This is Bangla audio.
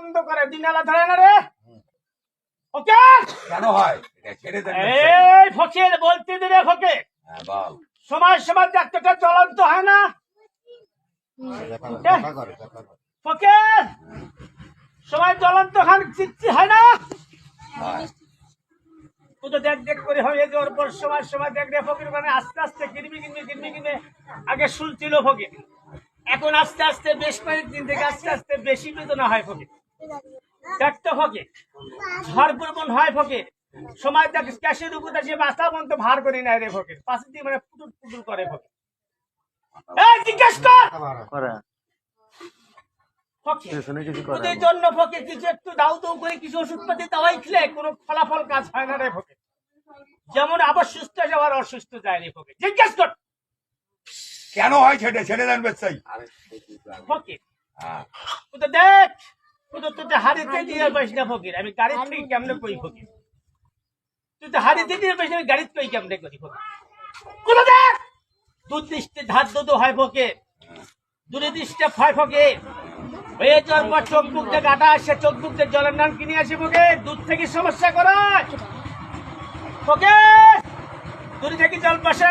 বন্ধ করে দিন আলা ধরে না রে। ওকে কেন হয় এটা ছেড়ে দেন এই ফকির বলতে দে রে ফকির, হ্যাঁ বল সময় সময় দেখতে জ্বলন্ত হয় না ফকির, সময় জ্বলন্ত খান চিচ্ছি হয় না। হয়। তুই তো দেখ দেখ করে হয়ে যাওয়ার পর সময় সময় দেখ রে ফকির, মানে আস্তে আস্তে কিনবি আগে শুনছিল ফকির, এখন আস্তে আস্তে বেশ কয়েকদিন থেকে আস্তে আস্তে বেশি বেদনা হয় ফকির। দেখতে ফকির ঝড় পূর্বন হয় ফকির, সময় দেখ ক্যাশের উপর সে মাথা বন্ধ ভার করে নেয় রে ফকির, পাশে দিয়ে মানে পুতুল পুতুল করে ফকির। এই জিজ্ঞেস কর ফকির, ওদের জন্য ফকির কিছু একটু দাউ দাউ করে কিছু ওষুধপাতি দাওয়াই খেলে কোনো ফলাফল কাজ হয় না রে ফকির, যেমন আবার সুস্থ যাওয়ার অসুস্থ যায় রে ফকির। জিজ্ঞেস কর কেন হয় ছেড়ে দেন বেচাই ফকির, হ্যাঁ তুই তো দেখ তুই তো হাড়িতে দিয়ে পাইস না ফকির, আমি গাড়ি থেকে কেমনে কই ফকির, তুই তো হাড়িতে দিয়ে পাইস না, আমি গাড়ি কই কেমনে করি ফকির। কোন দেখ দুধ দৃষ্টি ধার দুধ হয় ফকির, দূরে দৃষ্টি হয় ফকির, হয়ে যাওয়ার পর চোখ বুক দিয়ে গাটা আসে, চোখ বুক দিয়ে জলের নাম কিনে আসে ফকির, দুধ থেকে সমস্যা করায় ফকির, দূরে থেকে জল পাশে